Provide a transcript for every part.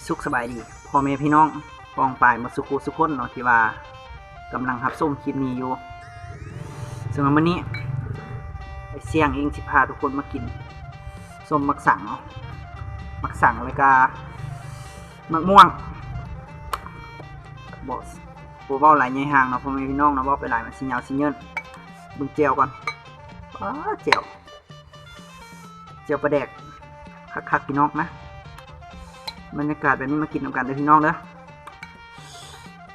สุขสบายดีพ่อแม่พี่น้องปองปายมาสุขุสุขคนเนาะที่ว่ากำลังรับชมคลิปนี้อยู่สำหรับวันนี้ไอเสียงเองสิพาทุกคนมากินส้มมักสังเนาะมักสังแล้วก็มะม่วงบอสโบเบ้าหลายใหญ่ห่างเนาะพ่อแม่พี่น้องเนาะเบ้าไปหลายมันสิยาวสิเยินบึงเจียวก่อนเจียวปลาแดกคักๆพี่น้องนะบรรยากาศแบบนี้มากินนำกันเลยพี่น้องเด้อ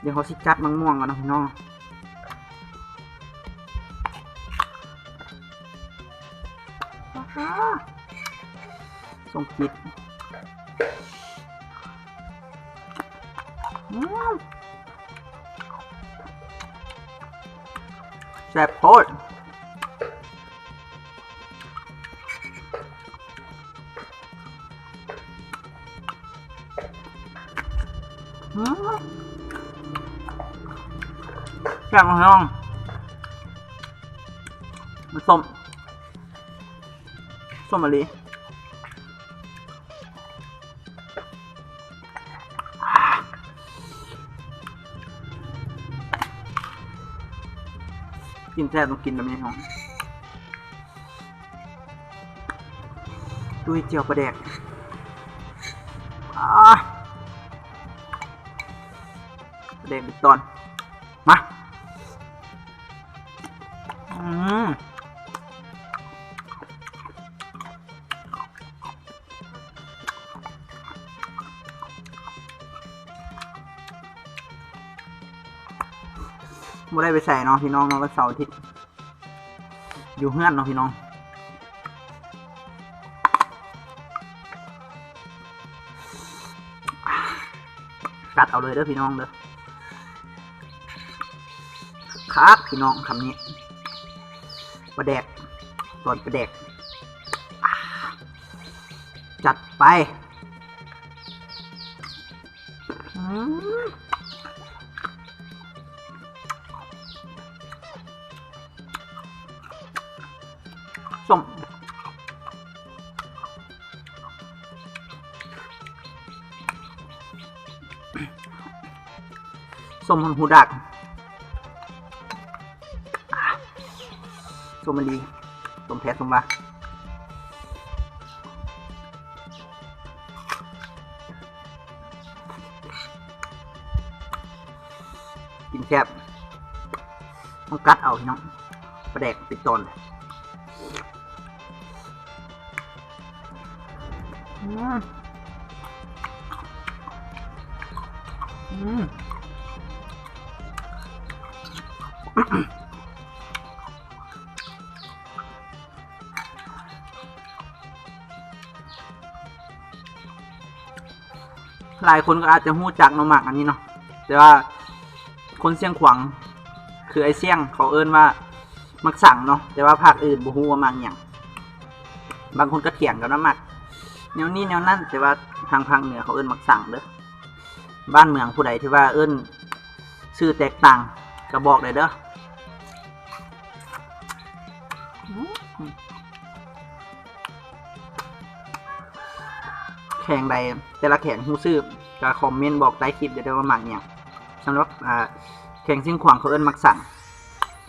เดี๋ยวเขาสิจัดมะม่วงกันนะพี่น้องส้มจิตแซ่บโคตรแซ่บมากน้องมันส้มมะลิกินแซ่บต้องกินแบบนี้น้องด้วยเจียวปลาแดกปลาแดกบิดตอนมาไม่ได้ไปใส่เนาะพี่น้องเนาะวันเสาร์อาทิตย์อยู่เฮือนเนาะพี่น้องกัดเอาเลยเด้อพี่น้องเด้อครับพี่น้องคำนี้ปลาแดกตอนปลาแดกจัดไปส้มหูดักส้มมะลิส้มแท้ส้มว่ากินแซ่บต้องกัดเอาพี่น้องปลาแดกติดตอนหลายคนก็อาจจะหู้จักมาหมักอันนี้เนาะแต่ว่าคนเสียงขวางคือไอเสียงเขาเอิ้นว่ามักสั่งเนาะแต่ว่าภาคอื่นบ่ฮู้ว่ามักหยังบางคนก็เถียงกันว่ามักแนวนี้แนวนั้นแต่ว่าทางภาคเหนือเขาเอิ้นมักสั่งเด้อบ้านเมืองผู้ใดที่ว่าเอิ้นชื่อแตกต่างก็บอกเลยเด้อแข่งใดแต่ละแข่งฮู้ชื่อก็คอมเมนต์บอกใต้คลิปเดี๋ยวว่ามักหยังสำหรับแข่งเสียงขวางเขาเอิ้นมักสั่ง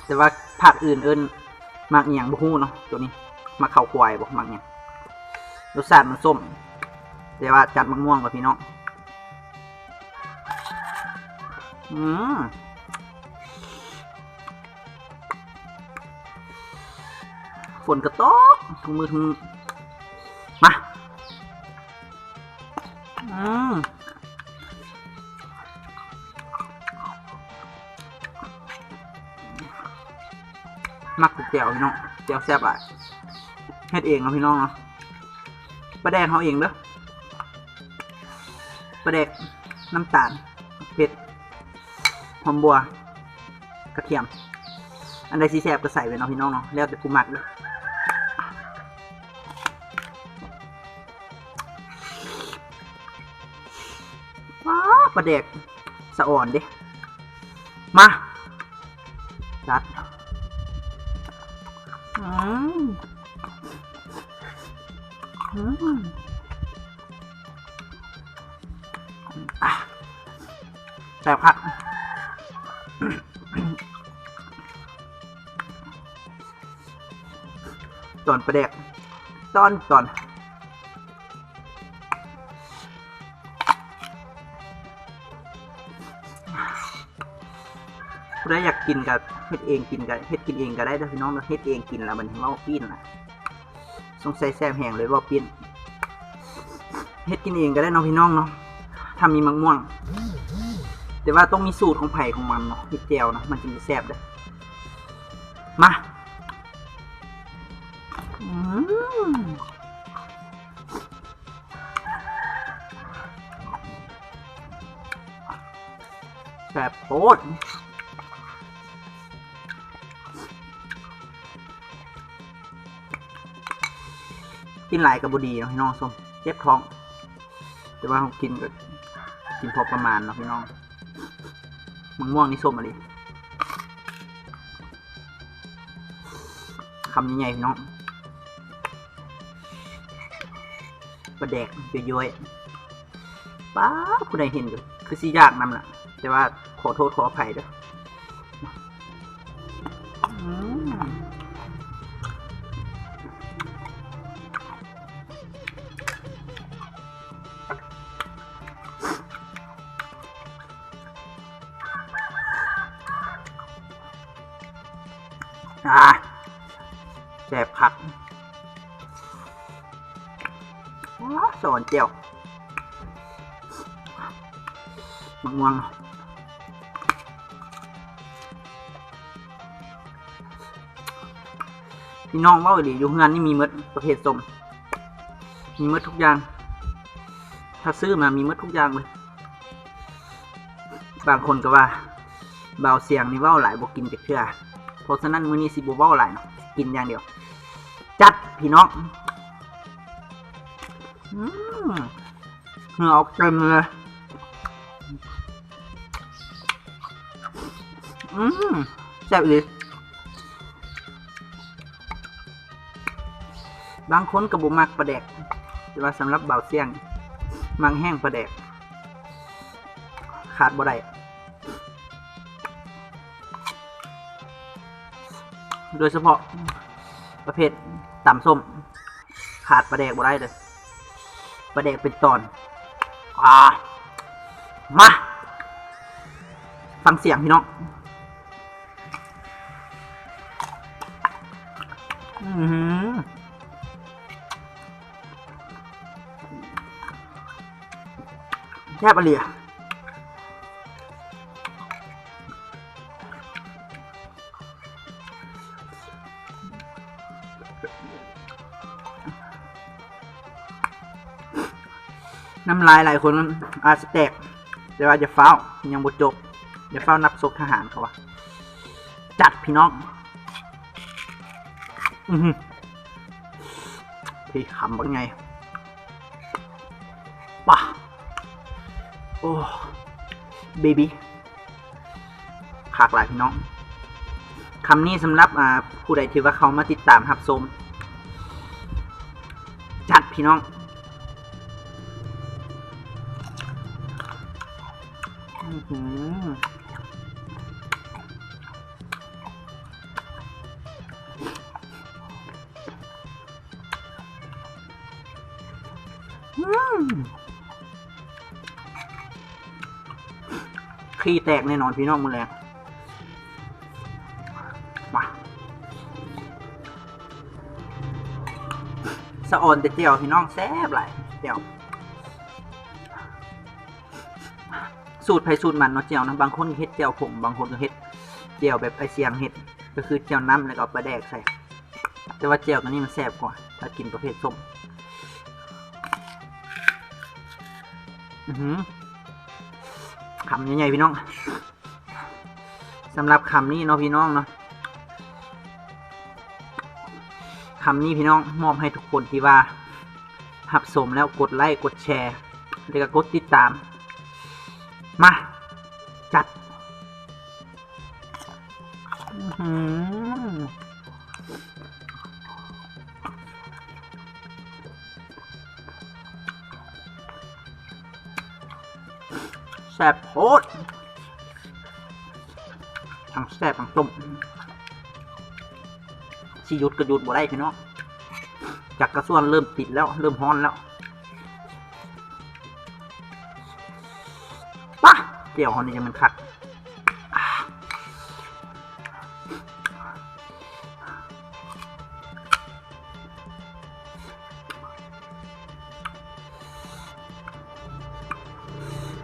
แต่ว่าภาคอื่นเอิ้นมักหยังบ่ฮู้เนาะตัวนี้มักข้าวควายบ่มักหยังรสชาติมันส้มแต่ว่าจัดมะม่วงกับพี่น้องฝนกระตกทุกมือทุกมามักเจียวพี่น้องเจียวแซ่บหลายเฮ็ดเองเนาะพี่น้องเนาะปลาแดกเขาเองเด้อปลาแดกน้ำตาลเผ็ดหอมบัวกระเทียมอันใดสีแซ่บก็ใส่ไว้เนาะพี่น้องเนาะแล้วแต่ผู้มักเด้อปลาแดกสะอ่อนดิมาจัด ม แซ่บครับตอนประเดกตอนผู้ใดอยากกินกับเฮ็ดเองกินกับเฮ็ดกินเองก็ได้ถ้าพี่น้องเฮ็ดเองกินแล้วมันเว้าปิ้นนะสงสัยแซ่บแห้งเลยว่าปิ้นเฮ็ดกินเองก็ได้น้องพี่น้องเนาะถ้ามีมะม่วงแต่ว่าต้องมีสูตรของไผ่ของมันเนาะเฮ็ดแจ่วนะมันจึงจะแซ่บเด้อมาแซ่บโคตรกินหลายกับบดีเนาะพี่น้องส้มเจ็บท้องแต่ว่าเขากินก็กินพอประมาณเนาะพี่น้องมะม่วงนี่ส้มอะไรคำใหญ่ๆพี่น้องประแดกย้อยๆป้าผู้ใดเห็นก็คือสิยากนำล่ะแต่ว่าขอโทษขออภัยเด้อแซ่บคักสอนเจียวมะม่วงพี่น้องว่าดีอยู่งานนี่มีมดประเภทส้มมีมดทุกอย่างถ้าซื้อมามีมดทุกอย่างเลยบางคนก็ว่าเบาเสียงนี่ว่าหลายบอกกินจากเชื่อเพราะฉะนั้นมื้อนี้สิบ่เว้าหลายเนาะกินอย่างเดียวจัดพี่น้องเหงื่อออกเต็มเลยแซ่บเลยบางคนก็บ่มักปลาแดกแต่ว่าสำหรับเบาเสียงมักแห้งปลาแดกขาดบ่ได้โดยเฉพาะประเภทตำส้มขาดปลาแดกบ่ได้เลยปลาแดกเป็นตอนมาฟังเสียงพี่น้องแซ่บอะไรน้ำลายหลายคนอาจจะแตกแต่ว่าจะเฝ้ายังบ่จบจะเฝ้านับศพทหารเขาวะจัดพี่น้องพี่ขำเป็นไงป่ะโอ้เบบี้ขากหลายพี่น้องคำนี้สำหรับผู้ใดที่ว่าเขามาติดตามรับชมจัดพี่น้องขี้แตกแน่นอนพี่น้องมือแรงมาสะออนแต่เจียวพี่น้องแซ่บหลายเจียวสูตรไผ่สูตรมันเนาะเจียวนะบางคนเฮ็ดเจียวผงบางคนก็เฮ็ดเจียวแบบไอเสียงเฮ็ดก็คือเจียวน้ำแล้วก็เอาปลาแดกใส่แต่ว่าเจียวตัวนี้มันแซ่บกว่าถ้ากินประเภทส้มคำใหญ่ๆพี่น้องสำหรับคำนี้เนาะพี่น้องเนาะคำนี้พี่น้องมอบให้ทุกคนที่ว่ารับชมแล้วกดไลค์กดแชร์แล้วก็กดติดตามมาจัด แซ่บโคตรทั้งแซ่บทั้งต้มสิหยุดก็หยุดบ่ได้พี่น้องจากกระส่วนเริ่มติดแล้วเริ่มฮ้อนแล้วป่ะเกี่ยวฮ้อนนี่จะมันคัก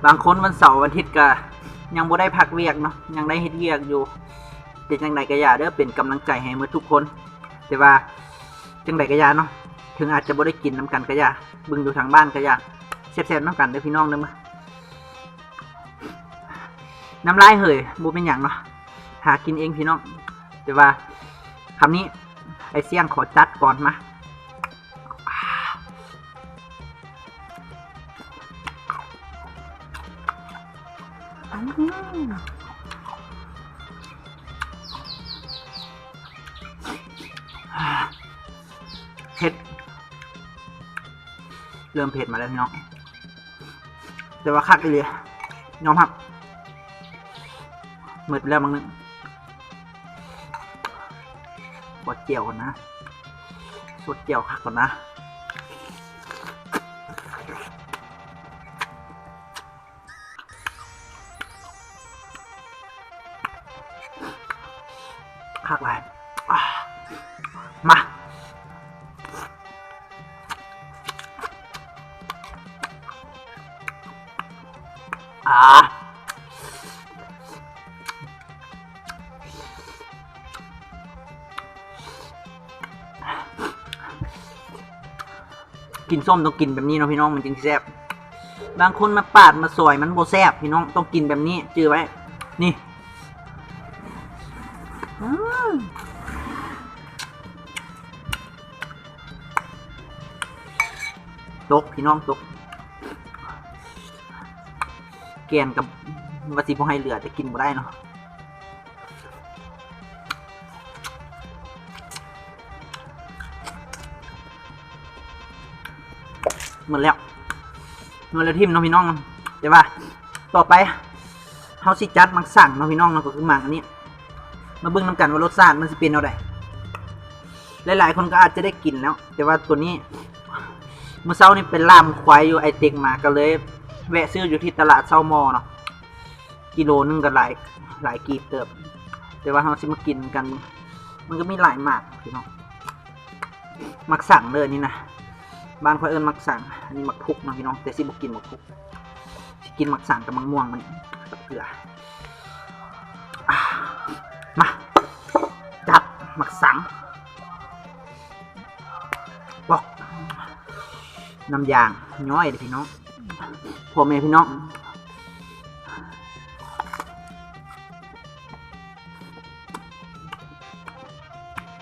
บางคนวันเสาร์วันอาทิตย์ก็ยังบ่ได้พักเวียกเนาะยังได้เฮ็ดเวียกอยู่แต่จังใดก็อย่าเด้อเป็นกำลังใจให้มื้อทุกคนแต่ว่าจังใดก็อย่าเนาะถึงอาจจะบ่ได้กินน้ำกันก็อย่าเบิ่งอยู่ทางบ้านก็อย่าแซ่บๆน้ำกันเด้อพี่น้องเด้อมาน้ำลายเหยบ่เป็นหยังเนาะหากินเองพี่น้องแต่ว่าคำนี้ไอ้เสี่ยงขอจัดก่อนมาเผ็ดเริ่มเผ็ดมาแล้วพี่น้องแต่ว่าคักเลยยอมครับหมดแล้วมั้งนึงบดเจียวก่อนนะสดเจียวคักก่อนนะคักเลยมากินส้มต้องกินแบบนี้เนาะพี่น้องมันจึงแซ่บบางคนมาปาดมาซอยมันโบแซ่บพี่น้องต้องกินแบบนี้จื้อไว้นี่ตกพี่น้องตกแกนกับวาซิพอให้เหลือจะกินบ่ได้เนาะหมดแล้วทิมน้องพี่น้องเดี๋ยวว่าต่อไปเฮาสิจัดมักสั่งน้องพี่น้องเนาะก็คือหมักอันนี้มาเบิ่งน้ำกันว่ารสชาติมันสิเป็นเอาได้หลายๆคนก็อาจจะได้กินแล้วแต่ว่าตัวนี้เมื่อเช้านี่เป็นล่ามควายอยู่ไอเต็กมาก็เลยแวะซื้ออยู่ที่ตลาดเช้ามอเนาะกิโลนึงก็หลายกีบเติบแต่ว่าเราสิมากินกันมันก็มีหลายหมากพี่น้องมักสั่งเลยนี่นะบ้านค่อยเอิ้นมักสั่งอันนี้มักพุกนะพี่น้องแต่สิบ่กินมักพุกสิกินมักสั่งกับมักม่วงมันกับเกลือมาจัดมักสั่งบอกน้ำยางย้อยเลยพี่น้องพ่อแม่พี่น้อง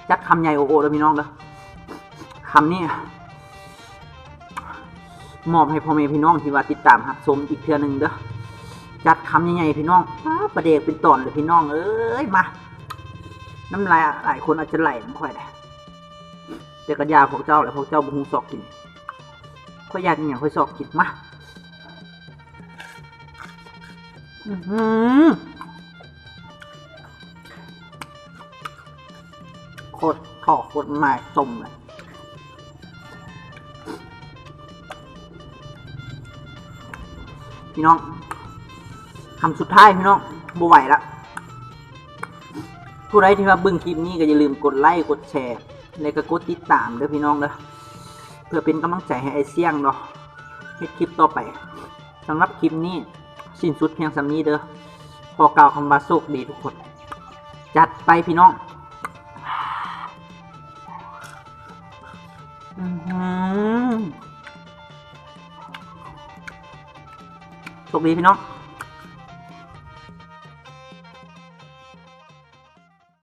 จัดคำใหญ่โอโอเลยพี่น้องเด้อคำนี้มอบให้พ่อแม่พี่น้องที่ว่าติดตามครับชมอีกเทื่อนึงเด้อจัดคำใหญ่ๆพี่น้องประเดกเป็นตอนเลยพี่น้องเอ้ยมาน้ำลายหลายคนอาจจะไหลไม่ค่อยได้แต่กระยาพวกเจ้าแหละพวกเจ้าบุ้งสอกกินค่อยอยากอย่างค่อยสอกกินมาโคตรขอโคตรหมายสมเลยพี่น้องคำสุดท้ายพี่น้องบ่ไหวละผู้ใดที่มาเบิ่งคลิปนี้ก็อย่าลืมกดไลค์กดแชร์และก็กดติดตามเด้อพี่น้องเด้อเพื่อเป็นกำลังใจให้ไอเสี่ยงเนาะเฮ็ดคลิปต่อไปสำหรับคลิปนี้สิ้นสุดเพียงสำนี้เด้อขอกล่าวคำว่าโชคดีทุกคนจัดไปพี่น้องโชคดีพี่น้อง